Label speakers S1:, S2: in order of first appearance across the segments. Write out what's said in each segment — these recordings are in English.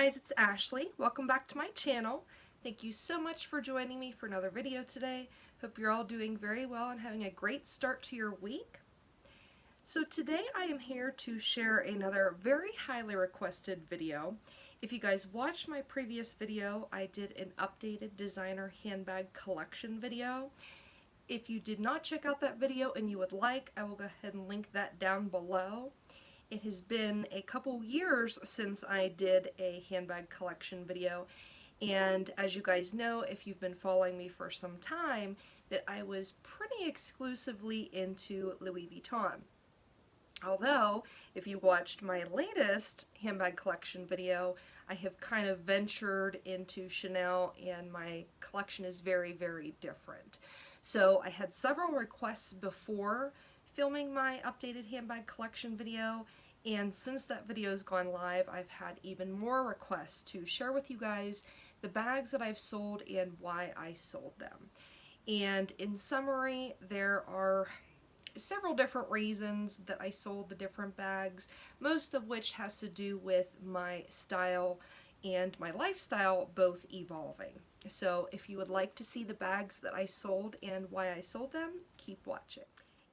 S1: guys, it's Ashley. Welcome back to my channel. Thank you so much for joining me for another video today. Hope you're all doing very well and having a great start to your week. So today I am here to share another very highly requested video. If you guys watched my previous video, I did an updated designer handbag collection video. If you did not check out that video and you would like, I will go ahead and link that down below. It has been a couple years since I did a handbag collection video, and as you guys know, if you've been following me for some time, that I was pretty exclusively into Louis Vuitton. Although, if you watched my latest handbag collection video, I have kind of ventured into Chanel and my collection is very, very different. So I had several requests before filming my updated handbag collection video, and since that video's gone live, I've had even more requests to share with you guys the bags that I've sold and why I sold them. And in summary, there are several different reasons that I sold the different bags, most of which has to do with my style and my lifestyle both evolving. So if you would like to see the bags that I sold and why I sold them, keep watching.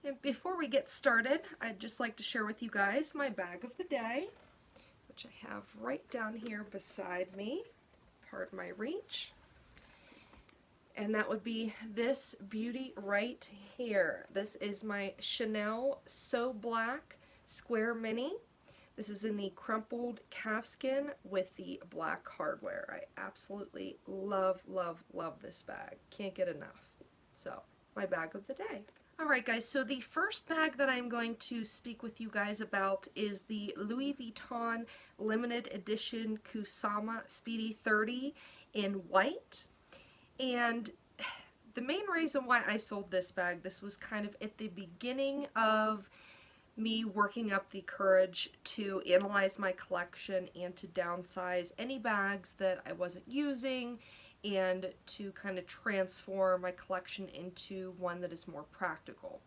S1: And before we get started, I'd just like to share with you guys my bag of the day, which I have right down here beside me. Pardon my reach. And that would be this beauty right here. This is my Chanel So Black Square Mini. This is in the crumpled calfskin with the black hardware. I absolutely love, love, love this bag. Can't get enough. So, my bag of the day. Alright guys, so the first bag that I'm going to speak with you guys about is the Louis Vuitton limited edition Kusama Speedy 30 in white. And the main reason why I sold this bag, this was kind of at the beginning of me working up the courage to analyze my collection and to downsize any bags that I wasn't using and to kind of transform my collection into one that is more practical.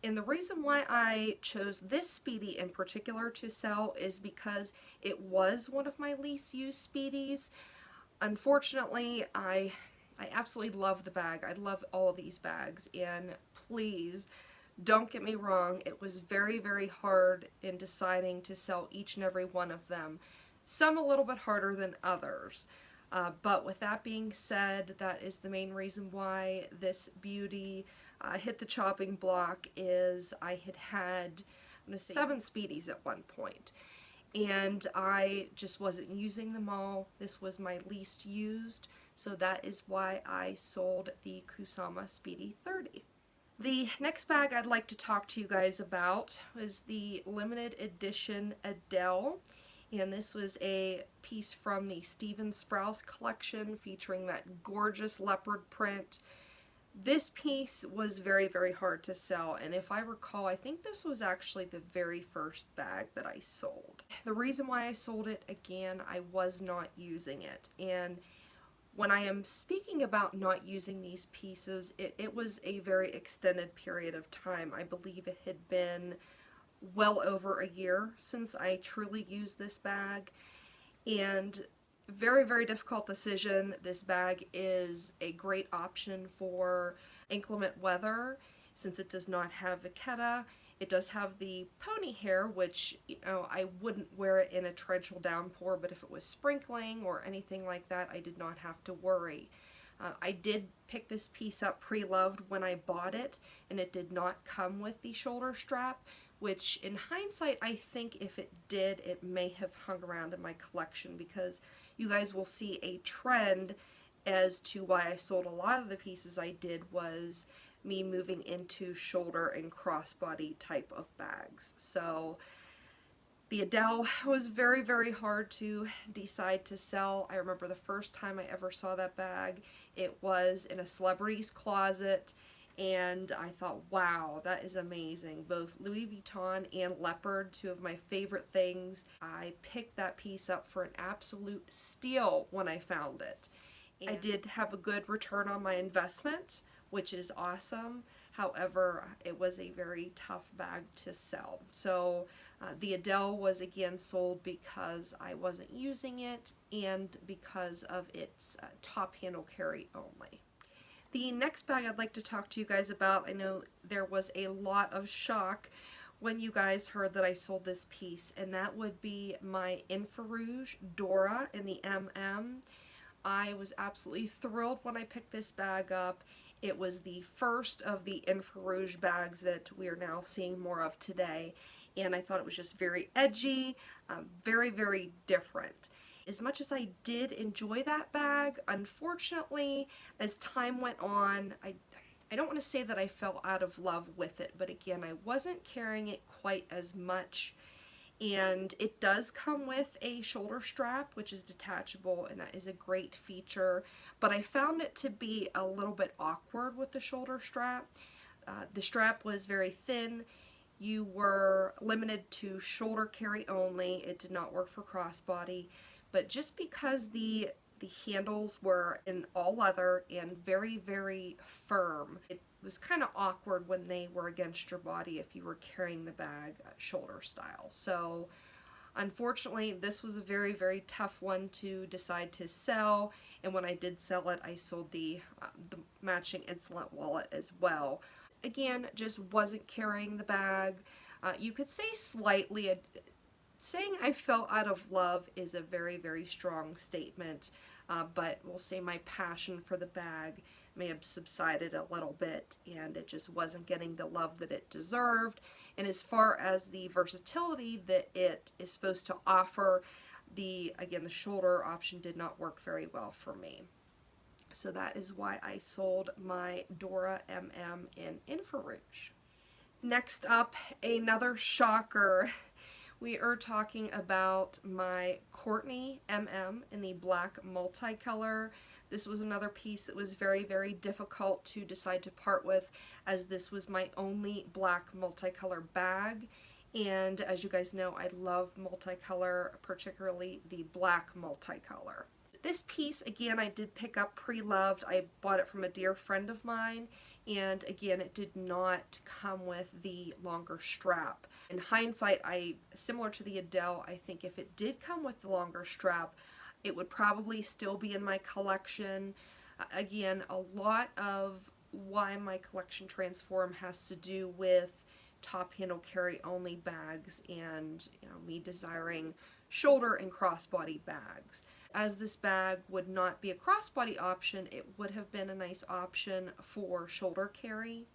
S1: And the reason why I chose this Speedy in particular to sell is because it was one of my least used Speedies. Unfortunately, I absolutely love the bag. I love all these bags, and please don't get me wrong, it was very, very hard in deciding to sell each and every one of them. Some a little bit harder than others. But with that being said, that is the main reason why this beauty hit the chopping block. Is I had I'm going to say 7 Speedies at one point, and I just wasn't using them all. This was my least used, so that is why I sold the Kusama Speedy 30. The next bag I'd like to talk to you guys about was the limited edition Adele. And this was a piece from the Steven Sprouse collection featuring that gorgeous leopard print. This piece was very, very hard to sell, and if I recall, I think this was actually the very first bag that I sold. The reason why I sold it, again, I was not using it. And when I am speaking about not using these pieces, it was a very extended period of time. I believe it had been well over a year since I truly used this bag, and very, very difficult decision. This bag is a great option for inclement weather since it does not have vachetta. It does have the pony hair, which, you know, I wouldn't wear it in a torrential downpour, but if it was sprinkling or anything like that, I did not have to worry. I did pick this piece up pre-loved when I bought it, and it did not come with the shoulder strap, which in hindsight, I think if it did, it may have hung around in my collection, because you guys will see a trend as to why I sold a lot of the pieces I did was me moving into shoulder and crossbody type of bags. So the Adele was very, very hard to decide to sell. I remember the first time I ever saw that bag, it was in a celebrity's closet, and I thought, wow, that is amazing. Both Louis Vuitton and leopard, two of my favorite things. I picked that piece up for an absolute steal when I found it. I did have a good return on my investment, which is awesome. However, it was a very tough bag to sell. So the Adele was again sold because I wasn't using it and because of its top handle carry only. The next bag I'd like to talk to you guys about, I know there was a lot of shock when you guys heard that I sold this piece, and that would be my Infrarouge Dora in the MM. I was absolutely thrilled when I picked this bag up. It was the first of the Infrarouge bags that we are now seeing more of today, and I thought it was just very edgy, very, very different. As much as I did enjoy that bag, unfortunately, as time went on, I don't want to say that I fell out of love with it, but again, I wasn't carrying it quite as much. And it does come with a shoulder strap, which is detachable, and that is a great feature. But I found it to be a little bit awkward with the shoulder strap. The strap was very thin. You were limited to shoulder carry only. It did not work for crossbody. But just because the handles were in all leather and very, very firm, it was kind of awkward when they were against your body if you were carrying the bag shoulder style. So unfortunately, this was a very, very tough one to decide to sell, and when I did sell it, I sold the matching Insolent wallet as well. Again, just wasn't carrying the bag. You could say slightly, saying I fell out of love is a very, very strong statement, but we'll say my passion for the bag may have subsided a little bit, and it just wasn't getting the love that it deserved. And as far as the versatility that it is supposed to offer, again, the shoulder option did not work very well for me. So that is why I sold my Dora MM in Infrarouge. Next up, another shocker. We are talking about my Courtney MM in the black multicolor. This was another piece that was very, very difficult to decide to part with, as this was my only black multicolor bag. And as you guys know, I love multicolor, particularly the black multicolor. This piece, again, I did pick up pre-loved. I bought it from a dear friend of mine, and again, it did not come with the longer strap. In hindsight, similar to the Adele, I think if it did come with the longer strap, it would probably still be in my collection. Again, a lot of why my collection transformed has to do with top handle carry only bags and me desiring shoulder and crossbody bags. As this bag would not be a crossbody option, it would have been a nice option for shoulder carry.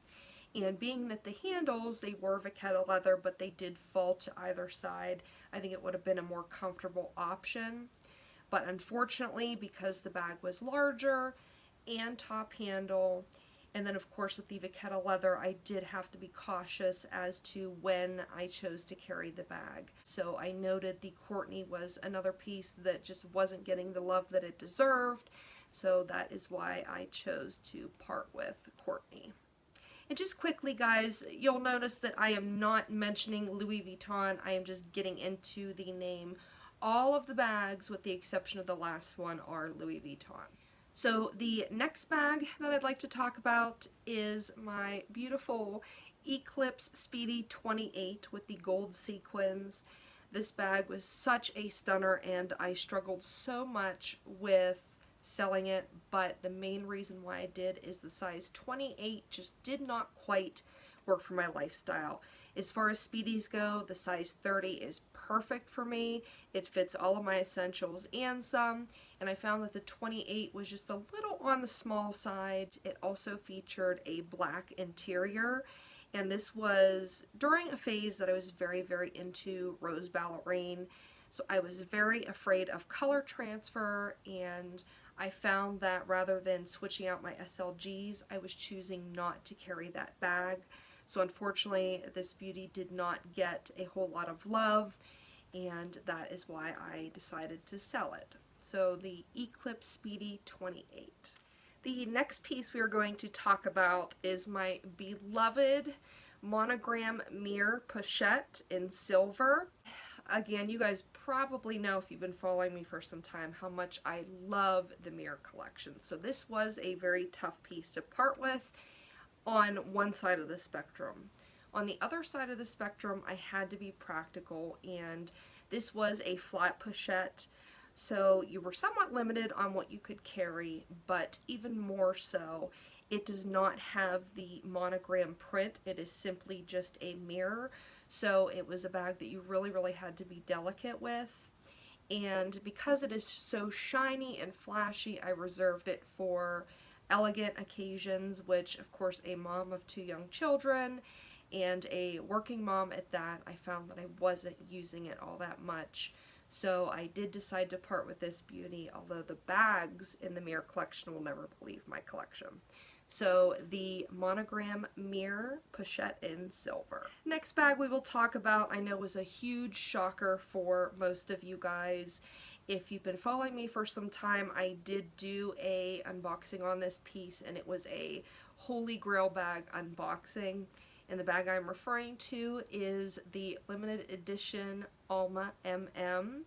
S1: And being that the handles, they were Vachetta leather, but they did fall to either side, I think it would have been a more comfortable option. But unfortunately, because the bag was larger and top handle, and then of course with the Vachetta leather, I did have to be cautious as to when I chose to carry the bag. So I noted the Courtney was another piece that just wasn't getting the love that it deserved. So that is why I chose to part with Courtney. And just quickly, guys, you'll notice that I am not mentioning Louis Vuitton. I am just getting into the name. All of the bags, with the exception of the last one, are Louis Vuitton. So the next bag that I'd like to talk about is my beautiful Eclipse Speedy 28 with the gold sequins. This bag was such a stunner, and I struggled so much with selling it, but the main reason why I did is the size 28 just did not quite work for my lifestyle. As far as Speedies go, the size 30 is perfect for me. It fits all of my essentials and some, and I found that the 28 was just a little on the small side. It also featured a black interior, and this was during a phase that I was very, very into rose ballerine, so I was very afraid of color transfer, and I found that rather than switching out my SLGs, I was choosing not to carry that bag. So unfortunately, this beauty did not get a whole lot of love, and that is why I decided to sell it. So the Eclipse Speedy 28. The next piece we are going to talk about is my beloved monogram mirror Pochette in silver. Again, you guys probably know, if you've been following me for some time, how much I love the mirror collection. So this was a very tough piece to part with. on one side of the spectrum. On the other side of the spectrum, I had to be practical, and this was a flat pochette, so you were somewhat limited on what you could carry, but even more so, it does not have the monogram print. It is simply just a mirror, so it was a bag that you really had to be delicate with. And because it is so shiny and flashy, I reserved it for elegant occasions, which of course a mom of 2 young children and a working mom at that, I found that I wasn't using it all that much. So I did decide to part with this beauty, although the bags in the mirror collection will never leave my collection. So the monogram mirror pochette in silver. Next bag we will talk about, I know was a huge shocker for most of you guys. If you've been following me for some time, I did do a unboxing on this piece, and it was a Holy Grail bag unboxing. And the bag I'm referring to is the limited edition Alma MM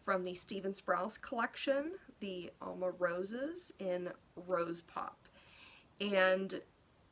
S1: from the Steven Sprouse collection, the Alma Roses in Rose Pop. And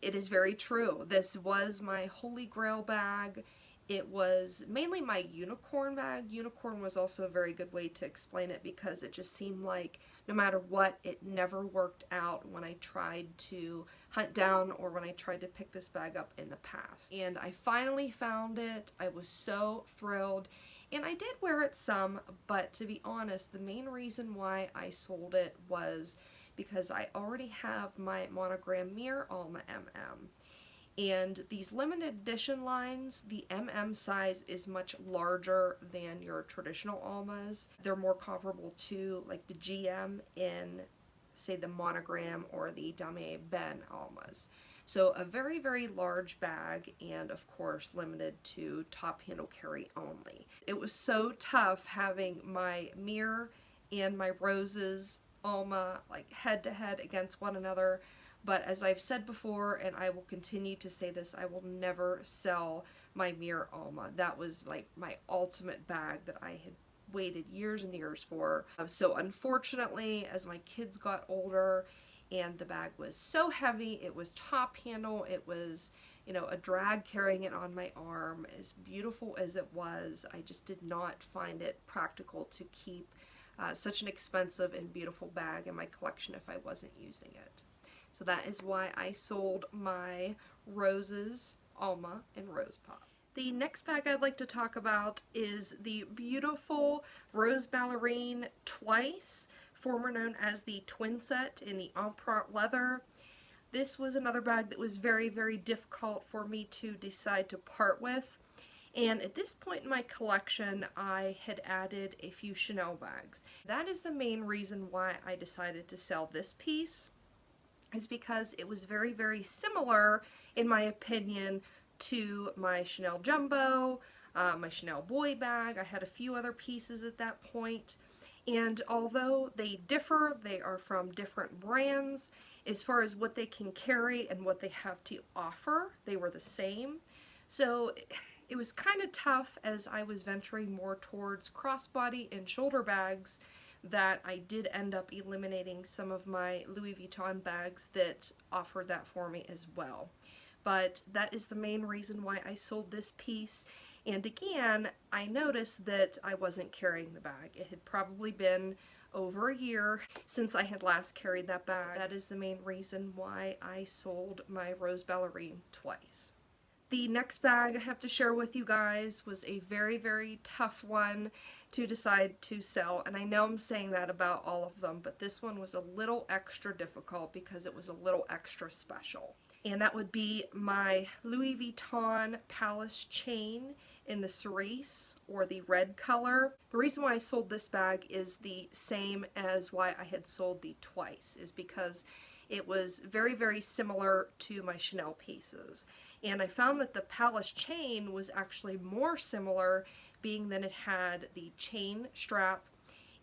S1: it is very true. This was my Holy Grail bag. It was mainly my unicorn bag. Unicorn was also a very good way to explain it because it just seemed like no matter what, it never worked out when I tried to hunt down or when I tried to pick this bag up in the past. And I finally found it. I was so thrilled. And I did wear it some, but to be honest, the main reason why I sold it was because I already have my monogram mirror Alma MM. And these limited edition lines, the MM size is much larger than your traditional Almas. They're more comparable to like the GM in, say, the monogram or the Dame Ben Almas. So a very large bag, and of course limited to top handle carry only. It was so tough having my mirror and my roses Alma like head to head against one another. But as I've said before, and I will continue to say this, I will never sell my mirror Alma. That was like my ultimate bag that I had waited years and years for. So unfortunately, as my kids got older and the bag was so heavy, it was top handle, it was, you know, a drag carrying it on my arm. As beautiful as it was, I just did not find it practical to keep such an expensive and beautiful bag in my collection if I wasn't using it. So that is why I sold my Roses, Alma, and Rose Pop. The next bag I'd like to talk about is the beautiful Rose Ballerine Twice, former known as the Twin Set in the Empreinte leather. This was another bag that was very difficult for me to decide to part with. And at this point in my collection, I had added a few Chanel bags. That is the main reason why I decided to sell this piece, is because it was very similar, in my opinion, to my Chanel Jumbo, my Chanel Boy bag. I had a few other pieces at that point. And although they differ, they are from different brands, as far as what they can carry and what they have to offer, they were the same. So it was kind of tough as I was venturing more towards crossbody and shoulder bags that I did end up eliminating some of my Louis Vuitton bags that offered that for me as well. But that is the main reason why I sold this piece. And again, I noticed that I wasn't carrying the bag. It had probably been over a year since I had last carried that bag. That is the main reason why I sold my Rose Ballerine Twice. The next bag I have to share with you guys was a very tough one to decide to sell, and I know I'm saying that about all of them, but this one was a little extra difficult because it was a little extra special. And that would be my Louis Vuitton Pallas chain in the cerise, or the red color. The reason why I sold this bag is the same as why I had sold the Twice, is because it was very similar to my Chanel pieces. And I found that the Pallas chain was actually more similar, being that it had the chain strap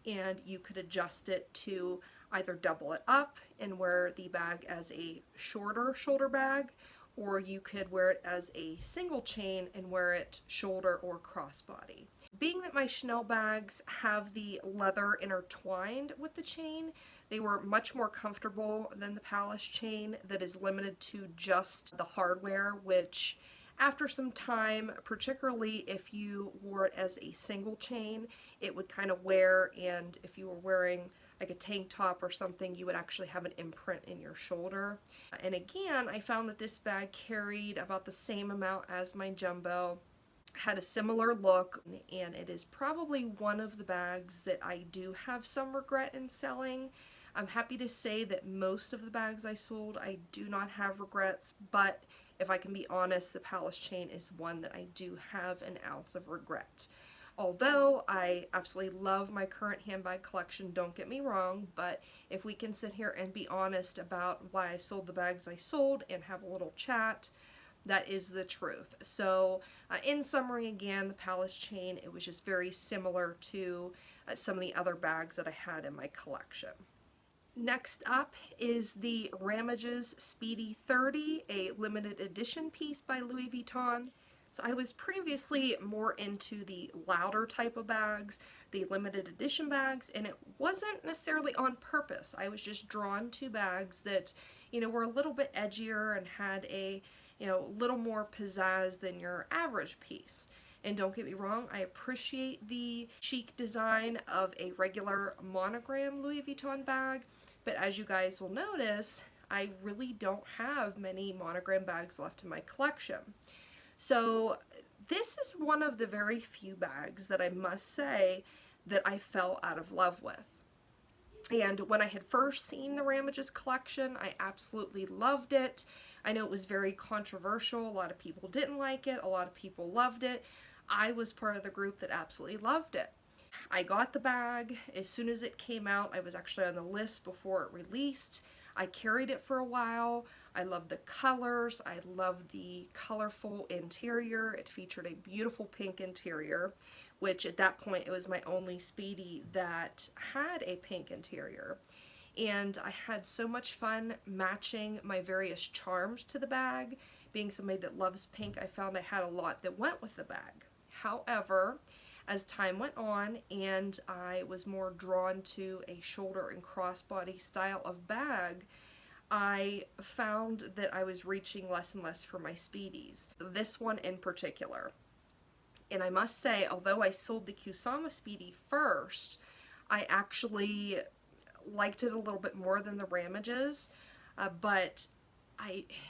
S1: and you could adjust it to either double it up and wear the bag as a shorter shoulder bag, or you could wear it as a single chain and wear it shoulder or crossbody. Being that my Chanel bags have the leather intertwined with the chain, they were much more comfortable than the Pallas chain that is limited to just the hardware, which after some time, particularly if you wore it as a single chain, it would kind of wear, and if you were wearing like a tank top or something, you would actually have an imprint in your shoulder. And again, I found that this bag carried about the same amount as my jumbo, had a similar look, and it is probably one of the bags that I do have some regret in selling. I'm happy to say that most of the bags I sold, I do not have regrets, but if I can be honest, the Pallas chain is one that I do have an ounce of regret. Although I absolutely love my current handbag collection, don't get me wrong, but if we can sit here and be honest about why I sold the bags I sold and have a little chat, that is the truth. So in summary, again, the Pallas chain, it was just very similar to some of the other bags that I had in my collection. Next up is the Ramages Speedy 30, a limited edition piece by Louis Vuitton. So I was previously more into the louder type of bags, the limited edition bags, and it wasn't necessarily on purpose. I was just drawn to bags that, were a little bit edgier and had a, little more pizzazz than your average piece. And don't get me wrong, I appreciate the chic design of a regular monogram Louis Vuitton bag, but as you guys will notice, I really don't have many monogram bags left in my collection. So this is one of the very few bags that I must say that I fell out of love with. And when I had first seen the Ramages collection, I absolutely loved it. I know it was very controversial. A lot of people didn't like it. A lot of people loved it. I was part of the group that absolutely loved it. I got the bag as soon as it came out. I was actually on the list before it released. I carried it for a while. I loved the colors. I loved the colorful interior. It featured a beautiful pink interior, which at that point it was my only Speedy that had a pink interior. And I had so much fun matching my various charms to the bag. Being somebody that loves pink, I found I had a lot that went with the bag. However, as time went on and I was more drawn to a shoulder and crossbody style of bag, I found that I was reaching less and less for my Speedies. This one in particular. And I must say, although I sold the Kusama Speedy first, I actually liked it a little bit more than the Ramages, but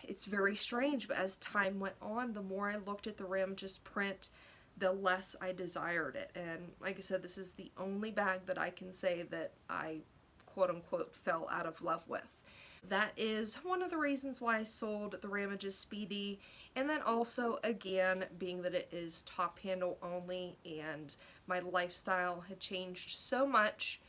S1: it's very strange, but as time went on, the more I looked at the Ramages print, the less I desired it. And like I said, this is the only bag that I can say that I quote-unquote fell out of love with. That is one of the reasons why I sold the Ramages Speedy, and then also, again, being that it is top handle only and my lifestyle had changed so much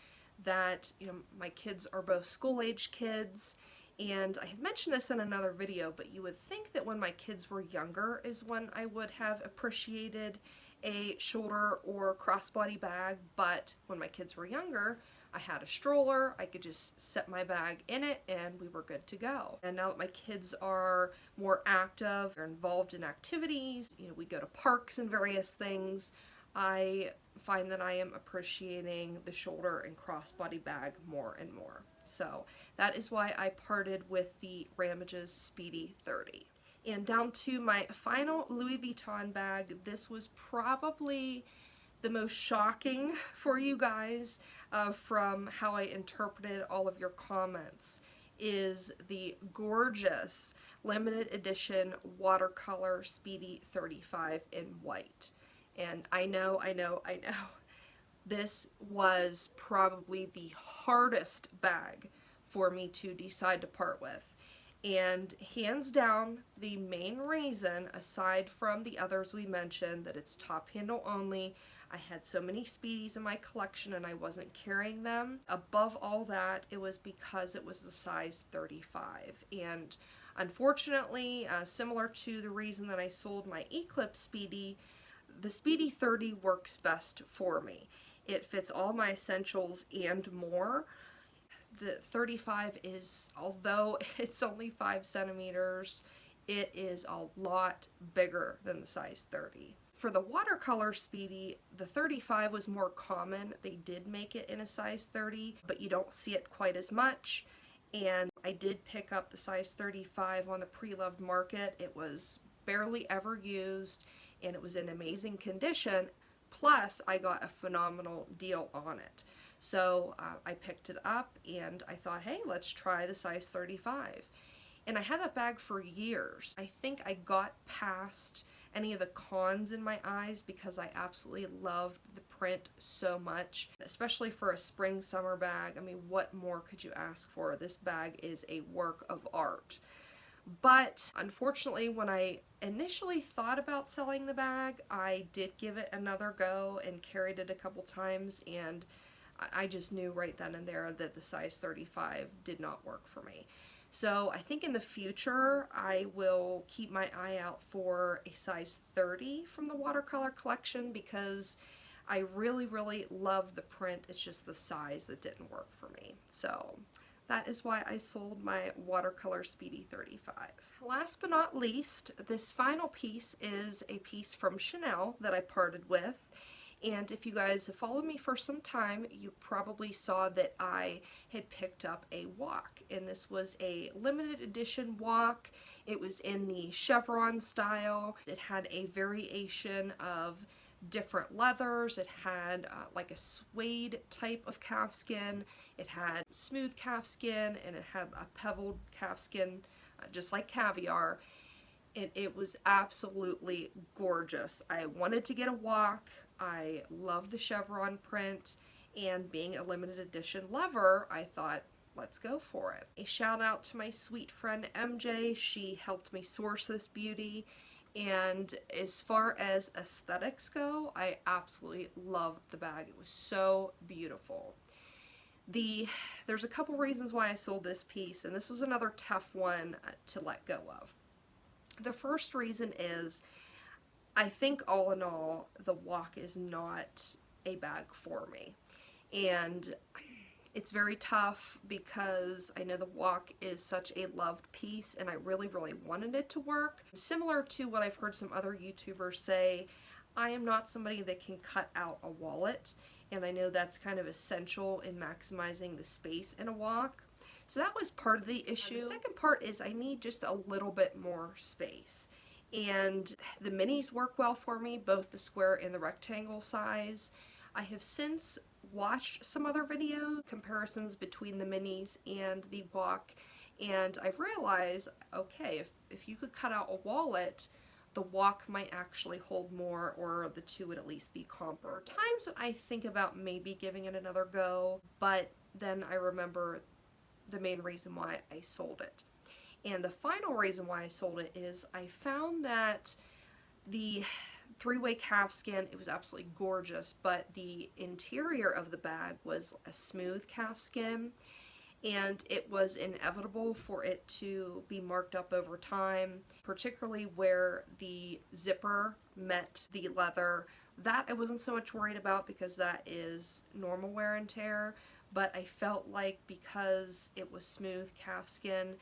S1: that, my kids are both school-age kids, and I had mentioned this in another video, but you would think that when my kids were younger is when I would have appreciated a shoulder or crossbody bag, but when my kids were younger, I had a stroller, I could just set my bag in it, and we were good to go. And now that my kids are more active, they're involved in activities, we go to parks and various things, I find that I am appreciating the shoulder and crossbody bag more and more. So that is why I parted with the Ramages Speedy 30. And down to my final Louis Vuitton bag. This was probably the most shocking for you guys from how I interpreted all of your comments, is the gorgeous limited edition watercolor Speedy 35 in white. And I know, this was probably the hardest bag for me to decide to part with. And hands down, the main reason, aside from the others we mentioned, that it's top handle only, I had so many Speedies in my collection and I wasn't carrying them. Above all that, it was because it was the size 35. And unfortunately, similar to the reason that I sold my Eclipse Speedy, the Speedy 30 works best for me. It fits all my essentials and more. The 35 is, although it's only 5 centimeters, it is a lot bigger than the size 30. For the watercolor Speedy, the 35 was more common. They did make it in a size 30, but you don't see it quite as much. And I did pick up the size 35 on the pre-loved market. It was barely ever used, and it was in amazing condition. Plus, I got a phenomenal deal on it. So I picked it up, and I thought, hey, let's try the size 35. And I had that bag for years. I think I got past any of the cons in my eyes because I absolutely loved the print so much, especially for a spring summer bag. I mean, what more could you ask for? This bag is a work of art. But unfortunately, when I initially thought about selling the bag, I did give it another go and carried it a couple times, and I just knew right then and there that the size 35 did not work for me. So I think in the future I will keep my eye out for a size 30 from the watercolor collection because I really, really love the print. It's just the size that didn't work for me. So that is why I sold my watercolor Speedy 35. Last but not least, this final piece is a piece from Chanel that I parted with. And if you guys have followed me for some time, you probably saw that I had picked up a WOC. And this was a limited edition WOC. It was in the Chevron style. It had a variation of different leathers. It had like a suede type of calfskin. It had smooth calfskin, and it had a pebbled calfskin, just like caviar. And it was absolutely gorgeous. I wanted to get a WOC. I love the chevron print, and being a limited edition lover, I thought, let's go for it. A shout out to my sweet friend MJ. She helped me source this beauty, and as far as aesthetics go, I absolutely loved the bag. It was so beautiful. There's a couple reasons why I sold this piece, and this was another tough one to let go of. The first reason is, I think all in all, the WOC is not a bag for me. And it's very tough because I know the WOC is such a loved piece and I really, really wanted it to work. Similar to what I've heard some other YouTubers say, I am not somebody that can cut out a wallet, and I know that's kind of essential in maximizing the space in a WOC. So that was part of the issue. The second part is I need just a little bit more space. And the minis work well for me, both the square and the rectangle size. I have since watched some other video comparisons between the minis and the WOC, and I've realized, okay, if you could cut out a wallet, the WOC might actually hold more, or the two would at least be comparable. Times that I think about maybe giving it another go, but then I remember the main reason why I sold it. And the final reason why I sold it is I found that the three-way calfskin, it was absolutely gorgeous, but the interior of the bag was a smooth calfskin, and it was inevitable for it to be marked up over time, particularly where the zipper met the leather. That I wasn't so much worried about because that is normal wear and tear, but I felt like because it was smooth calfskin,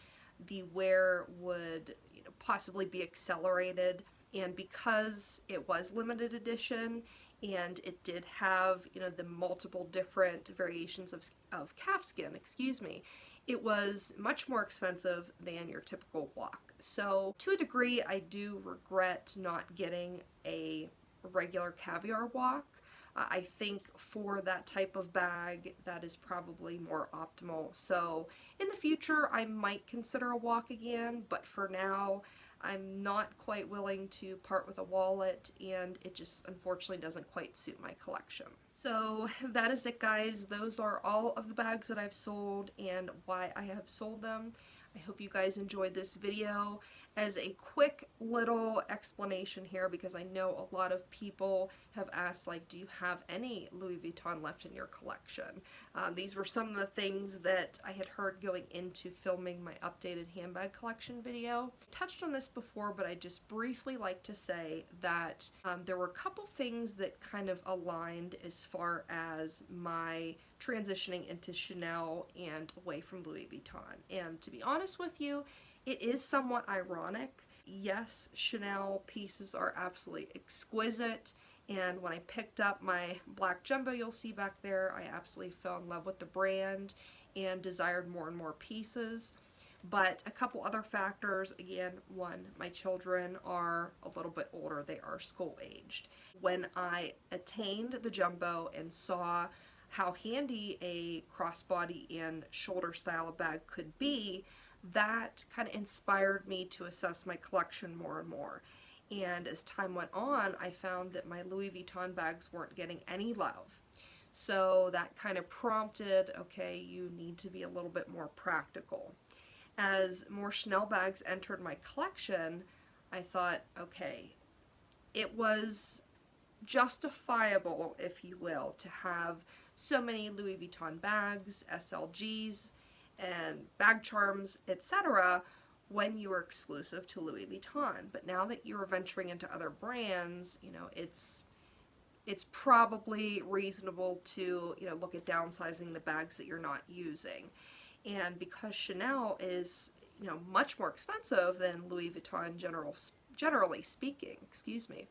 S1: the wear would, possibly be accelerated, and because it was limited edition and it did have, the multiple different variations of calfskin, it was much more expensive than your typical WOC. So to a degree, I do regret not getting a regular caviar WOC. I think for that type of bag, that is probably more optimal. So in the future, I might consider a WOC again, but for now, I'm not quite willing to part with a wallet, and it just unfortunately doesn't quite suit my collection. So that is it, guys. Those are all of the bags that I've sold and why I have sold them. I hope you guys enjoyed this video. As a quick little explanation here, because I know a lot of people have asked, like, do you have any Louis Vuitton left in your collection? These were some of the things that I had heard going into filming my updated handbag collection video. I touched on this before, but I just briefly like to say that there were a couple things that kind of aligned as far as my transitioning into Chanel and away from Louis Vuitton. And to be honest with you, it is somewhat ironic yes, Chanel pieces are absolutely exquisite, and when I picked up my black jumbo you'll see back there, I absolutely fell in love with the brand and desired more and more pieces. But a couple other factors, again, one, my children are a little bit older, they are school aged. When I attained the jumbo and saw how handy a crossbody and shoulder style bag could be, that kind of inspired me to assess my collection more and more. And as time went on, I found that my Louis Vuitton bags weren't getting any love. So that kind of prompted, okay, you need to be a little bit more practical. As more Chanel bags entered my collection, I thought, okay, it was justifiable, if you will, to have so many Louis Vuitton bags, SLGs, and bag charms, etc. when you were exclusive to Louis Vuitton. But now that you're venturing into other brands, you know, it's probably reasonable to, you know, look at downsizing the bags that you're not using. And because Chanel is, you know, much more expensive than Louis Vuitton generally speaking, excuse me,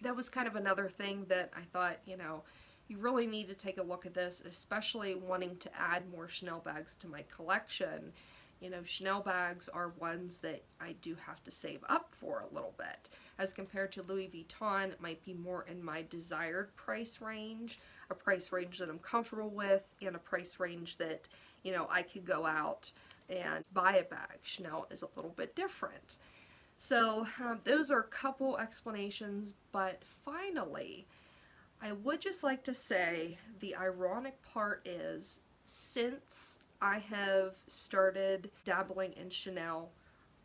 S1: that was kind of another thing that I thought, you know, you really need to take a look at this, especially wanting to add more Chanel bags to my collection. You know, Chanel bags are ones that I do have to save up for a little bit. As compared to Louis Vuitton, it might be more in my desired price range, a price range that I'm comfortable with, and a price range that, you know, I could go out and buy a bag. Chanel is a little bit different. So those are a couple explanations, but finally, I would just like to say the ironic part is, since I have started dabbling in Chanel,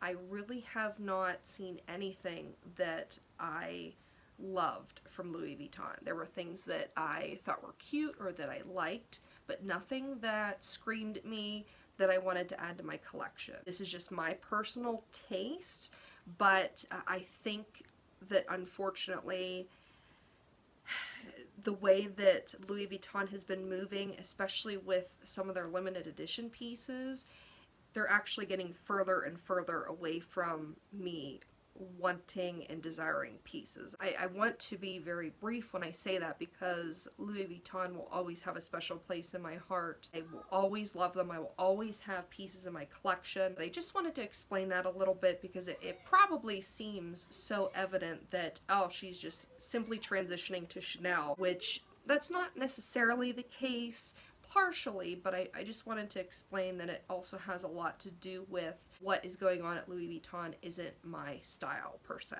S1: I really have not seen anything that I loved from Louis Vuitton. There were things that I thought were cute or that I liked, but nothing that screamed at me that I wanted to add to my collection. This is just my personal taste, but I think that unfortunately the way that Louis Vuitton has been moving, especially with some of their limited edition pieces, they're actually getting further and further away from me wanting and desiring pieces. I want to be very brief when I say that because Louis Vuitton will always have a special place in my heart. I will always love them. I will always have pieces in my collection. But I just wanted to explain that a little bit because it probably seems so evident that, oh, she's just simply transitioning to Chanel, which that's not necessarily the case. Partially, but I just wanted to explain that it also has a lot to do with what is going on at Louis Vuitton isn't my style per se.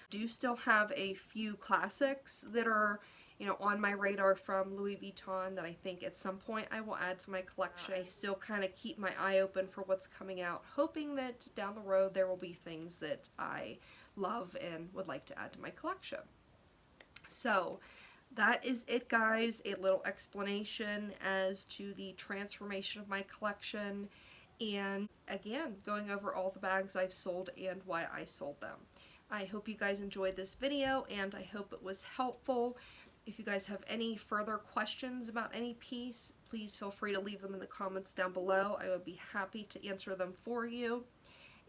S1: Do still have a few classics that are, you know, on my radar from Louis Vuitton that I think at some point I will add to my collection. I still kind of keep my eye open for what's coming out, hoping that down the road there will be things that I love and would like to add to my collection. So that is it, guys. A little explanation as to the transformation of my collection, and again, going over all the bags I've sold and why I sold them. I hope you guys enjoyed this video, and I hope it was helpful. If you guys have any further questions about any piece, please feel free to leave them in the comments down below. I would be happy to answer them for you.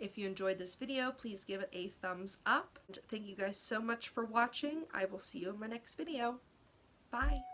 S1: If you enjoyed this video, please give it a thumbs up. And thank you guys so much for watching. I will see you in my next video. Bye.